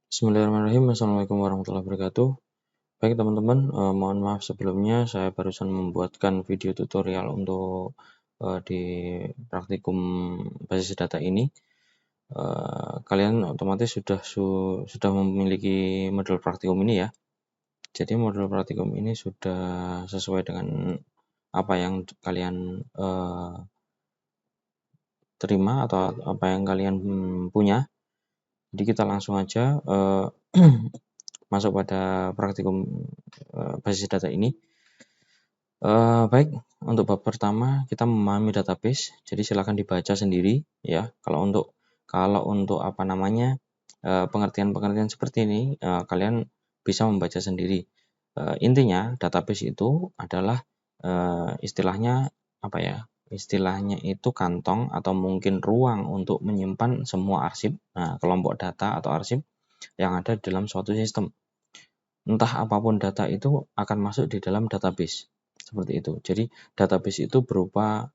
Bismillahirrahmanirrahim. Assalamualaikum warahmatullahi wabarakatuh. Baik teman-teman, mohon maaf sebelumnya saya barusan membuatkan video tutorial untuk di praktikum basis data ini. Kalian otomatis sudah memiliki modul praktikum ini ya. Jadi modul praktikum ini sudah sesuai dengan apa yang kalian terima atau apa yang kalian punya. Jadi kita langsung aja masuk pada praktikum basis data ini. Baik, untuk bab pertama kita memahami database. Jadi silakan dibaca sendiri ya. Kalau untuk apa namanya pengertian-pengertian seperti ini kalian bisa membaca sendiri. Intinya database itu adalah istilahnya apa ya? Istilahnya itu kantong atau mungkin ruang untuk menyimpan semua arsip, kelompok data atau arsip yang ada dalam suatu sistem. Entah apapun data itu akan masuk di dalam database seperti itu. Jadi database itu berupa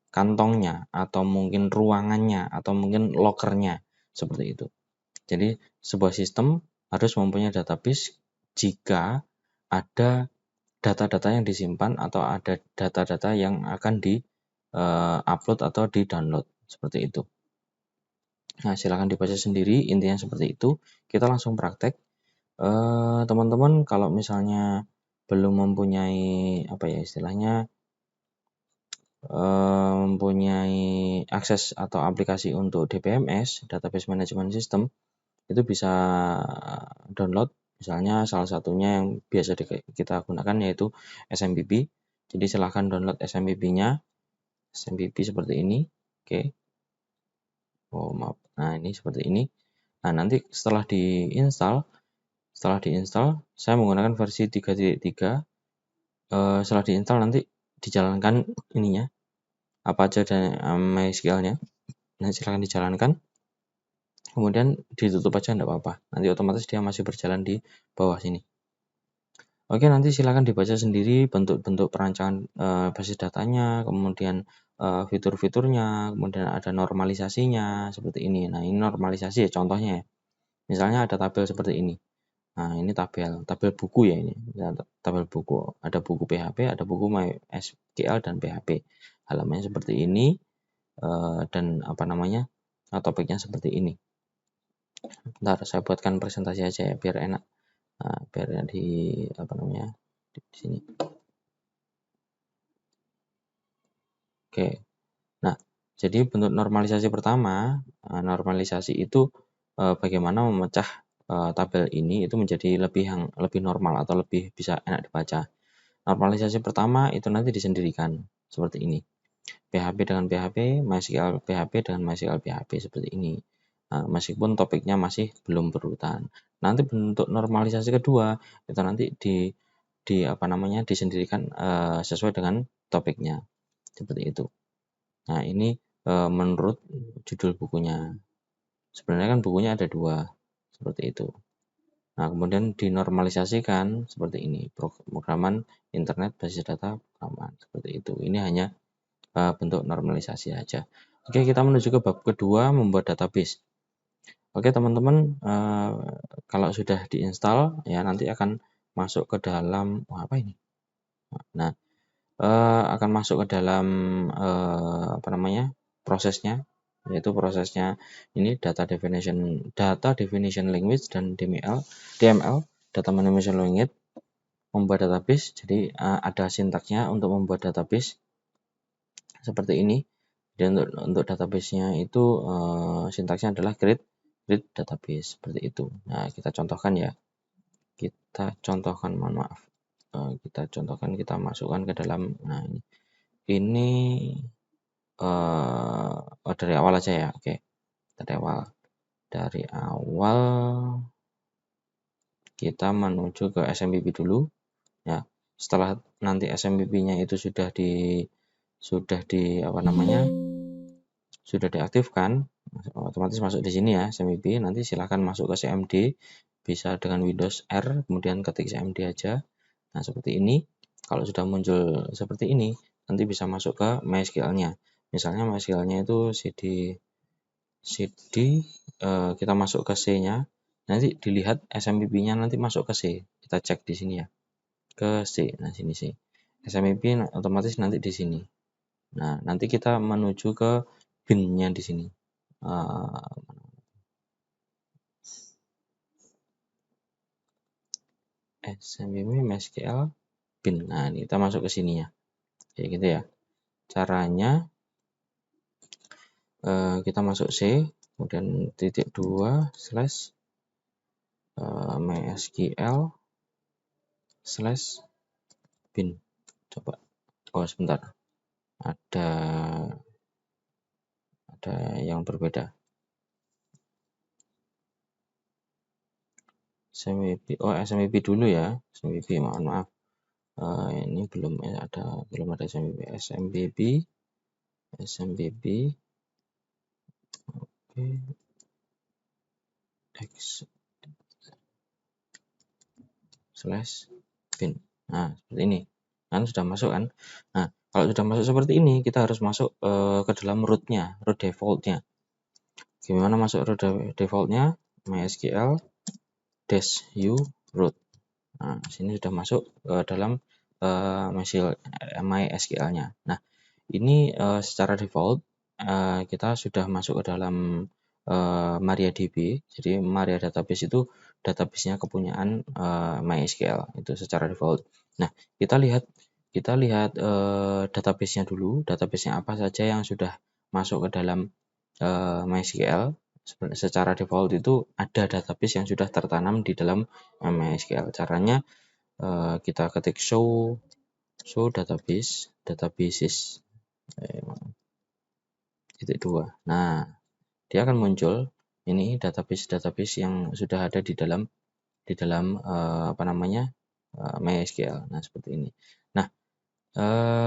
kantongnya atau mungkin ruangannya atau mungkin lokernya seperti itu. Jadi sebuah sistem harus mempunyai database jika ada data-data yang disimpan atau ada data-data yang akan di-upload atau di-download seperti itu. Nah, silakan dibaca sendiri, intinya seperti itu. Kita langsung praktek. Teman-teman kalau misalnya belum mempunyai mempunyai akses atau aplikasi untuk DBMS, Database Management System, itu bisa download. Misalnya salah satunya yang biasa kita gunakan yaitu SMPP. Jadi silahkan download SMPP-nya. SMPP seperti ini. Oke. Oh, maaf. Nah, ini seperti ini. Nah, nanti setelah diinstal, saya menggunakan versi 3.3. Setelah diinstal nanti dijalankan ininya, apa aja dan MySQL-nya. Nah, silahkan dijalankan. Kemudian ditutup aja enggak apa-apa. Nanti otomatis dia masih berjalan di bawah sini. Oke, nanti silakan dibaca sendiri bentuk-bentuk perancangan basis datanya, kemudian fitur-fiturnya, kemudian ada normalisasinya seperti ini. Nah, ini normalisasi ya contohnya ya. Misalnya ada tabel seperti ini. Nah, ini tabel buku ya ini. Tabel buku. Ada buku PHP, ada buku MySQL dan PHP. Halamannya seperti ini dan topiknya seperti ini. Bentar, saya buatkan presentasi aja ya biar enak. Nah, biar di sini. Oke. Nah, jadi bentuk normalisasi pertama, normalisasi itu bagaimana memecah tabel ini itu menjadi lebih normal atau lebih bisa enak dibaca. Normalisasi pertama itu nanti disendirikan seperti ini. PHP dengan PHP, MySQL PHP dengan MySQL PHP seperti ini. Nah, meskipun topiknya masih belum berurutan. Nanti bentuk normalisasi kedua itu nanti disendirikan sesuai dengan topiknya. Seperti itu. Nah, ini menurut judul bukunya. Sebenarnya kan bukunya ada 2 seperti itu. Nah, kemudian dinormalisasikan seperti ini, pemrograman internet basis data pemrograman seperti itu. Ini hanya bentuk normalisasi aja. Oke, kita menuju ke bab kedua, membuat database. Oke, teman-teman, kalau sudah diinstal ya nanti akan masuk ke dalam Nah, akan masuk ke dalam prosesnya, yaitu prosesnya ini data definition language dan DML, data management language, membuat database. Jadi ada sintaksnya untuk membuat database seperti ini. Dan untuk database-nya itu sintaksnya adalah create database seperti itu. Nah, kita contohkan ya. Kita masukkan ke dalam. Nah, ini dari awal aja ya. Oke. Dari awal kita menuju ke SMPP dulu ya. Setelah nanti SMPP-nya itu sudah diaktifkan, otomatis masuk di sini ya SMPP. Nanti silahkan masuk ke CMD, bisa dengan Windows R, kemudian ketik CMD aja. Nah, seperti ini. Kalau sudah muncul seperti ini, nanti bisa masuk ke MySQL-nya. Misalnya MySQL-nya itu cd kita masuk ke C-nya, nanti dilihat SMPP-nya nanti masuk ke C. Kita cek di sini ya, ke C. Nah, sini C. SMPP otomatis nanti di sini. Nah, nanti kita menuju ke bin-nya di sini. SMPP MySQL bin. Nah, ini kita masuk ke sini ya. Kayak gitu ya. Caranya kita masuk C, kemudian titik 2 slash MySQL slash bin. Coba. Oh, sebentar. Ada yang berbeda. SMPP. Oh, SMPP dulu ya. SMPP, mohon maaf. Ini belum ada SMPP. SMPP. Oke. X slash bin. Nah, seperti ini. Kan sudah masuk kan. Nah, kalau sudah masuk seperti ini, kita harus masuk ke dalam root-nya, root default-nya. Gimana masuk root default-nya? MySQL -u root. Nah, sini sudah masuk ke dalam MySQL-nya. Nah, ini secara default kita sudah masuk ke dalam MariaDB. Jadi Maria Database itu database-nya kepunyaan MySQL itu secara default. Nah, kita lihat database-nya dulu, database-nya apa saja yang sudah masuk ke dalam MySQL. Secara default itu ada database yang sudah tertanam di dalam MySQL. Caranya kita ketik show databases titik 2. Nah, dia akan muncul ini database yang sudah ada di dalam MySQL. Nah, seperti ini. Nah,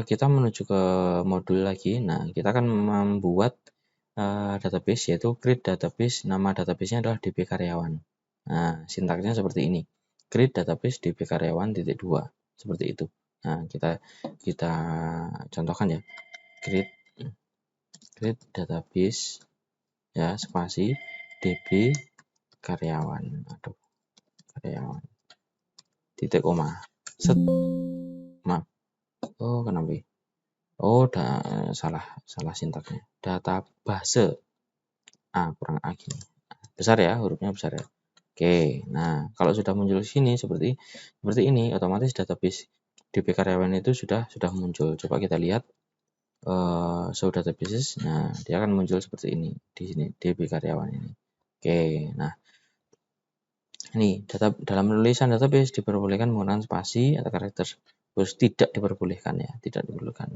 kita menuju ke modul lagi. Nah, kita akan membuat database, yaitu create database. Nama database-nya adalah DB karyawan. Nah, sintaksnya seperti ini. Create database DB karyawan titik 2. Seperti itu. Nah, kita contohkan ya. Create database ya, spasi DB karyawan. Karyawan. Titik koma. Set. Maaf. Oh, kenapa? Oh, salah sintaksnya. Database. Kurang A gini. Besar ya, hurufnya besar ya. Oke. Nah, kalau sudah muncul di sini seperti ini, otomatis database DB karyawan itu sudah muncul. Coba kita lihat show databases. Nah, dia akan muncul seperti ini di sini DB karyawan ini. Oke. Nah, ini dalam penulisan database diperbolehkan menggunakan spasi atau karakter khusus, tidak diperbolehkan ya, tidak diperbolehkan.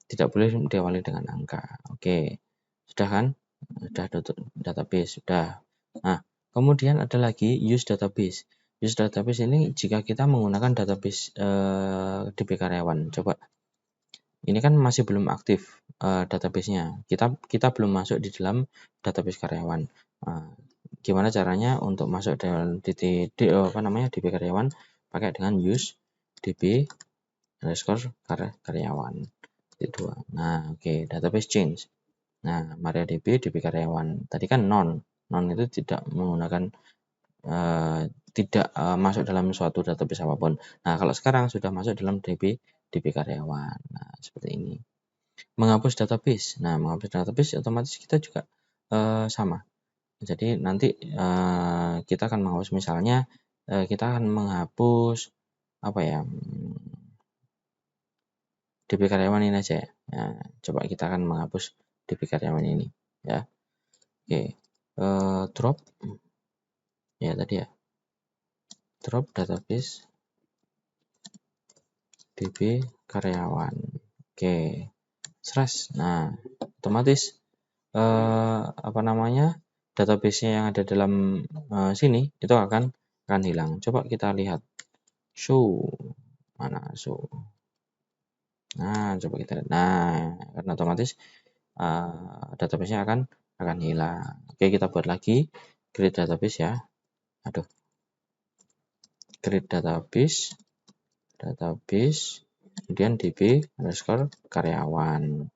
Tidak boleh diawali dengan angka. Oke. Sudah kan? Sudah database, sudah. Nah, kemudian ada lagi use database. Use database ini jika kita menggunakan database DB karyawan. Coba. Ini kan masih belum aktif database-nya. Kita belum masuk di dalam database karyawan. Gimana caranya untuk masuk dalam DB karyawan? Pakai dengan use DB underscore karyawan. 2. Nah, oke, database change. Nah, MariaDB DB karyawan. Tadi kan non itu tidak menggunakan tidak masuk dalam suatu database apapun. Nah, kalau sekarang sudah masuk dalam DB karyawan. Nah, seperti ini. Menghapus database. Nah, menghapus database otomatis kita juga sama. Jadi nanti kita akan menghapus, misalnya kita akan menghapus apa ya? DB karyawan ini aja ya. Nah, coba kita akan menghapus DB karyawan ini ya. Oke. Drop ya tadi ya. Drop database DB karyawan. Oke. Slash. Nah, otomatis database-nya yang ada dalam sini itu akan hilang. Coba kita lihat. Show. Mana show? Nah, coba kita lihat. Nah, karena otomatis database-nya akan hilang. Oke, kita buat lagi create database ya. Create database kemudian DB underscore karyawan.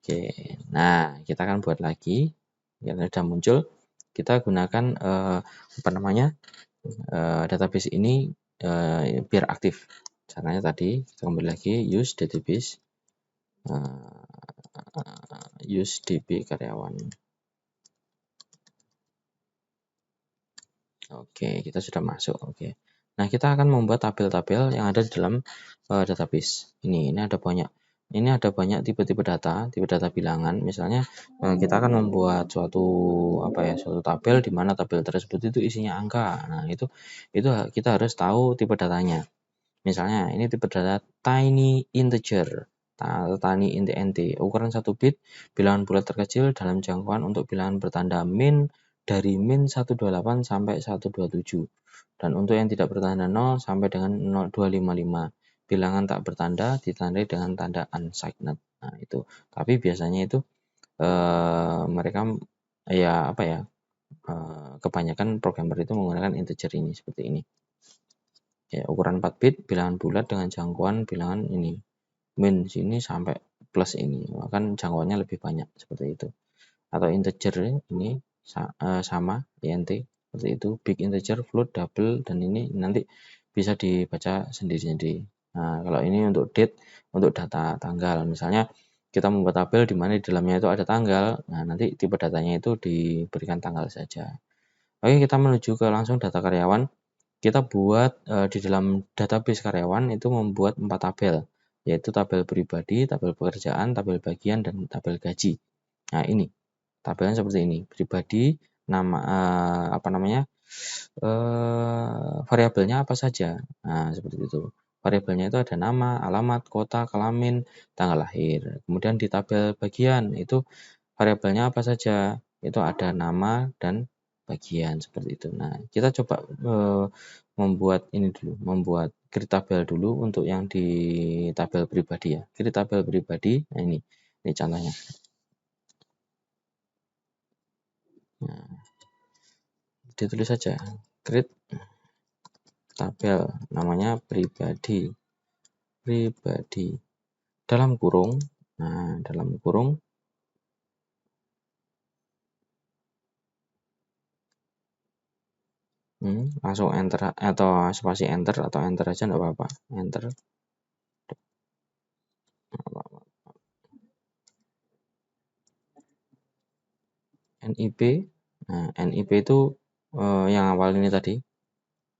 Oke, nah kita akan buat lagi. Ya, sudah muncul. Kita gunakan database ini biar aktif. Caranya tadi kita kembali lagi use database, use db karyawan. Oke, kita sudah masuk. Oke. Nah, kita akan membuat tabel-tabel yang ada di dalam database. Ini ada banyak. Ini ada banyak tipe-tipe data bilangan. Misalnya kita akan membuat suatu tabel di mana tabel tersebut itu isinya angka. Nah, itu kita harus tahu tipe datanya. Misalnya ini tipe data tiny integer, tiny int, ukuran 1 bit, bilangan bulat terkecil dalam jangkauan untuk bilangan bertanda min dari min 128 sampai 127. Dan untuk yang tidak bertanda 0 sampai dengan 255. Bilangan tak bertanda ditandai dengan tanda unsigned. Nah, itu. Tapi biasanya itu mereka kebanyakan programmer itu menggunakan integer ini seperti ini. Ya, ukuran 4 bit, bilangan bulat dengan jangkauan bilangan ini. Min sini sampai plus ini. Kan jangkauannya lebih banyak seperti itu. Atau integer ini sama int seperti itu. Big integer, float, double, dan ini nanti bisa dibaca sendiri-sendiri. Nah, kalau ini untuk date, untuk data tanggal. Misalnya kita membuat tabel di mana di dalamnya itu ada tanggal. Nah, nanti tipe datanya itu diberikan tanggal saja. Oke, kita menuju ke langsung data karyawan. Kita buat di dalam database karyawan itu membuat 4 tabel, yaitu tabel pribadi, tabel pekerjaan, tabel bagian, dan tabel gaji. Nah, ini tabelnya seperti ini. Pribadi, nama variabelnya apa saja. Nah, seperti itu. Variabelnya itu ada nama, alamat, kota, kelamin, tanggal lahir. Kemudian di tabel bagian itu variabelnya apa saja. Itu ada nama dan bagian seperti itu. Nah, kita coba membuat create tabel dulu untuk yang di tabel pribadi ya. Create tabel pribadi. Nah, ini contohnya. Nah, ditulis saja create tabel namanya pribadi dalam kurung. Nah, dalam kurung langsung enter atau spasi enter atau enter aja enggak apa-apa. Enter. NIP. Nah, NIP itu yang awal ini tadi.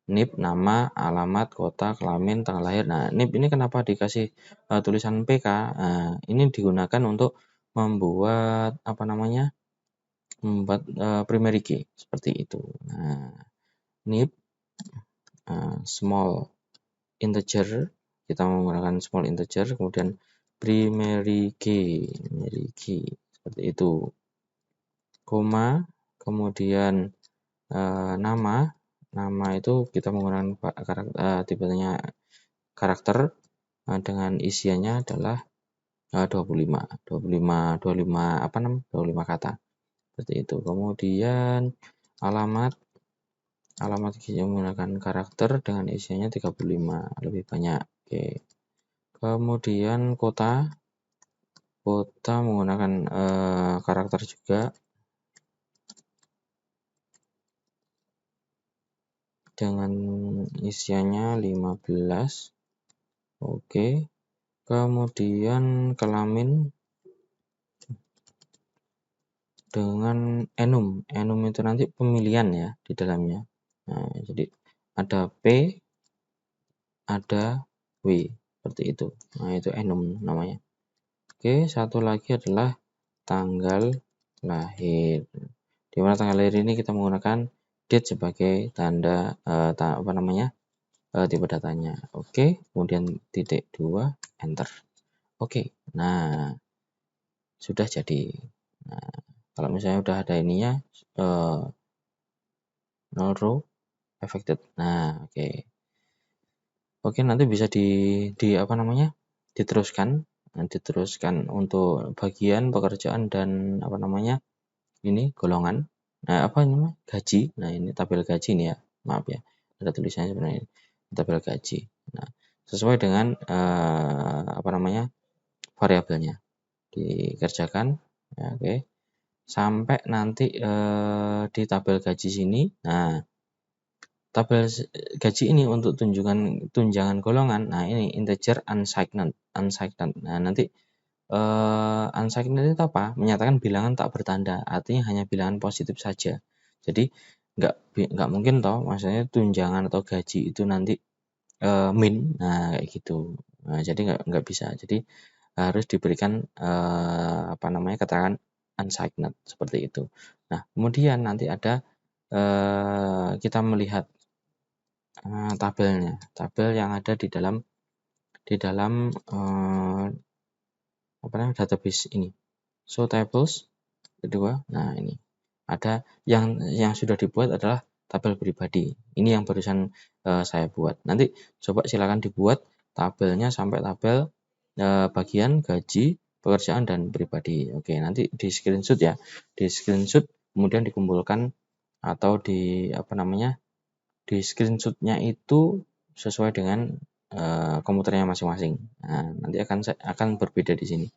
NIP, nama, alamat, kota, kelamin, tanggal lahir. Nah, NIP ini kenapa dikasih tulisan PK? Nah, ini digunakan untuk membuat membuat primary key seperti itu. Nah, NIP small integer, kita menggunakan small integer, kemudian primary key seperti itu. Koma, kemudian nama itu kita menggunakan tipenya karakter dengan isiannya adalah 25 kata seperti itu. Kemudian alamat kita menggunakan karakter dengan isiannya 35, lebih banyak. Oke. Kemudian kota menggunakan karakter juga dengan isiannya 15. Oke. Kemudian kelamin dengan enum itu nanti pemilihan ya di dalamnya. Nah, jadi ada P, ada W seperti itu. Nah, itu enum namanya. Oke, satu lagi adalah tanggal lahir. Di mana tanggal lahir ini kita menggunakan date sebagai tanda tipe datanya. Oke, kemudian titik 2 enter. Oke. Nah, sudah jadi. Nah, kalau misalnya udah ada ininya null row affected. Nah, oke. Oke, nanti bisa diteruskan untuk bagian pekerjaan dan ini golongan. Nah, gaji. Nah, ini tabel gaji nih ya. Maaf ya. Ada tulisannya sebenarnya tabel gaji. Nah, sesuai dengan variabelnya. dikerjakan, ya, oke. Sampai nanti di tabel gaji sini. Nah, tabel gaji ini untuk tunjangan golongan. Nah, ini integer unsigned. Nah, nanti unsigned itu apa? Menyatakan bilangan tak bertanda, artinya hanya bilangan positif saja. Jadi nggak mungkin toh, maksudnya tunjangan atau gaji itu nanti min, nah kayak gitu. Nah, jadi nggak bisa. Jadi harus diberikan keterangan unsigned seperti itu. Nah, kemudian nanti ada kita melihat tabelnya, tabel yang ada di dalam database ini. So tables kedua, nah ini ada yang sudah dibuat adalah tabel pribadi. Ini yang barusan saya buat. Nanti coba silakan dibuat tabelnya sampai tabel bagian gaji, pekerjaan, dan pribadi. Oke, nanti di screenshot ya, di screenshot kemudian dikumpulkan atau di screenshotnya itu sesuai dengan komputernya masing-masing. Nah, nanti akan berbeda di sini.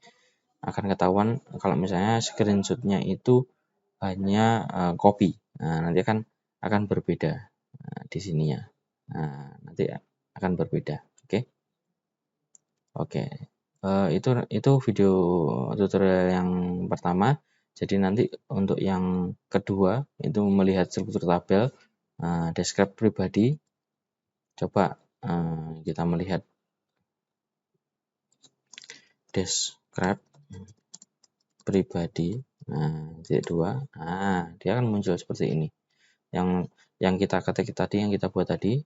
Akan ketahuan kalau misalnya screenshotnya itu hanya copy. Nah, nanti akan berbeda di sininya. Nah, nanti akan berbeda. Oke. Itu video tutorial yang pertama. Jadi nanti untuk yang kedua itu melihat struktur tabel describe pribadi. Coba kita melihat describe pribadi. Nah, titik 2. Nah, dia akan muncul seperti ini. Yang kita ketik tadi, yang kita buat tadi,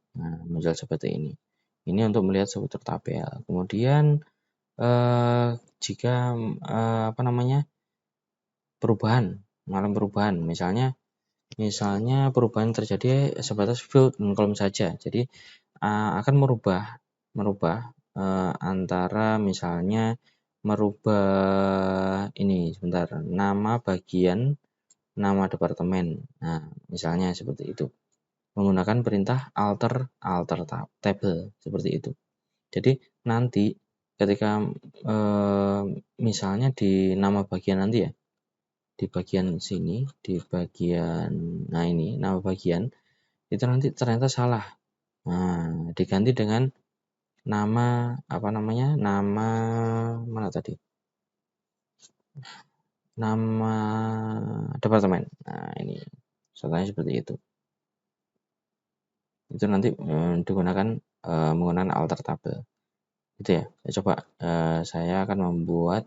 muncul seperti ini. Ini untuk melihat struktur tabel. Kemudian jika mengalami perubahan, misalnya perubahan terjadi sebatas field dan kolom saja. Jadi akan merubah antara misalnya merubah ini nama bagian, nama departemen. Nah, misalnya seperti itu. Menggunakan perintah alter table seperti itu. Jadi nanti ketika misalnya di nama bagian nanti ya, di bagian sini, di bagian ini nama bagian itu nanti ternyata salah. Nah, diganti dengan nama nama mana tadi? Nama departemen. Nah, ini contohnya seperti itu. Itu nanti digunakan menggunakan alter table. Itu ya. Coba saya akan membuat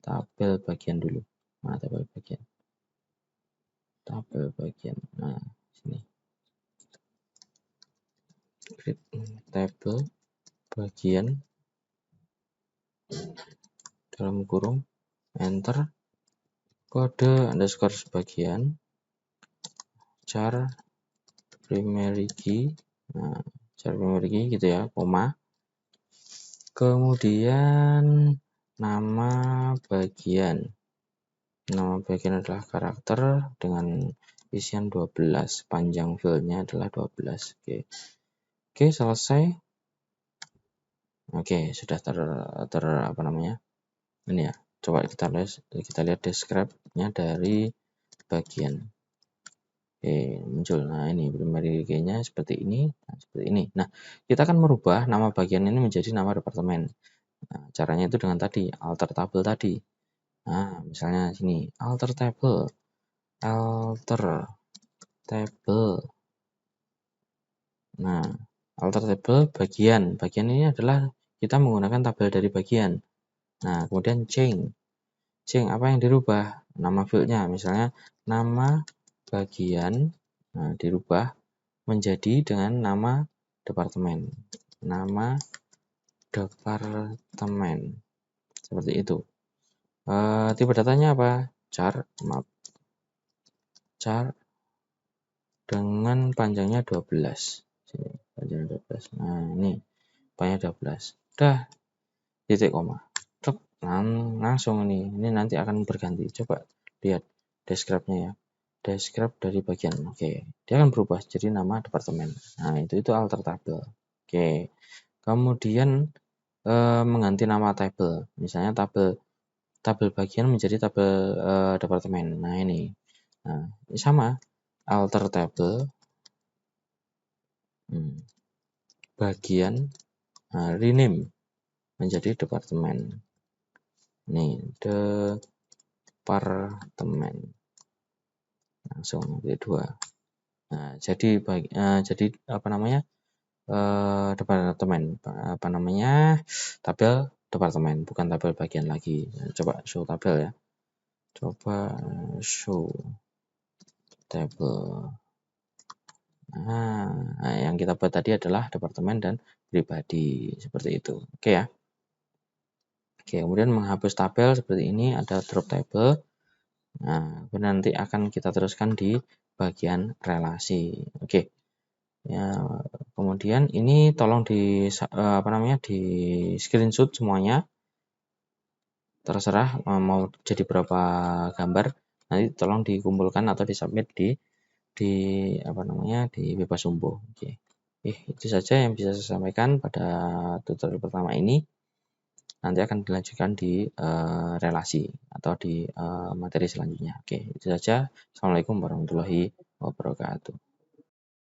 tabel bagian dulu. Nah, tabel bagian. Nah, sini. Create tabel bagian dalam kurung enter kode underscore sebagian char primary key. Nah, char primary key gitu ya, koma. Kemudian nama bagian. Nama bagian adalah karakter dengan isian 12, panjang fieldnya adalah 12. Oke, selesai. Oke, sudah ini ya. Coba kita lihat describe-nya dari bagian. Oke, muncul. Nah, ini primary key-nya seperti ini. Nah, kita akan merubah nama bagian ini menjadi nama departemen. Nah, caranya itu dengan tadi, alter table tadi. Nah, misalnya sini, alter table. Nah, alter table bagian. Bagian ini adalah kita menggunakan tabel dari bagian. Nah, kemudian change. Apa yang dirubah? Nama fieldnya, misalnya nama bagian dirubah menjadi dengan nama departemen. Nama departemen. Seperti itu. Tipe datanya apa? Char dengan panjangnya 12. Sini, panjangnya 12. Nah, ini panjangnya 12. Udah, titik koma. Langsung ini nanti akan berganti. Coba lihat describe-nya ya. Describe dari bagian. Oke, dia akan berubah jadi nama departemen. Nah, itu alter table. Oke. Kemudian mengganti nama tabel. Misalnya tabel bagian menjadi tabel departemen. Nah, ini. Nah, ini sama. Alter tabel bagian, rename menjadi departemen. Nih, departemen. Langsung D2. Nah, jadi apa namanya? Departemen, apa namanya? Tabel departemen, bukan tabel bagian lagi. Coba show tabel ya. Coba show tabel. Nah, yang kita buat tadi adalah departemen dan pribadi, seperti itu. Oke ya. Oke, kemudian menghapus tabel seperti ini, ada drop table. Nah, nanti akan kita teruskan di bagian relasi. Oke. Ya, kemudian ini tolong di screenshot semuanya. Terserah mau jadi berapa gambar, nanti tolong dikumpulkan atau disubmit di Bebas Umbu. Oke. Itu saja yang bisa saya sampaikan pada tutorial pertama ini. Nanti akan dilanjutkan di relasi atau di materi selanjutnya. Oke, itu saja. Assalamualaikum warahmatullahi wabarakatuh.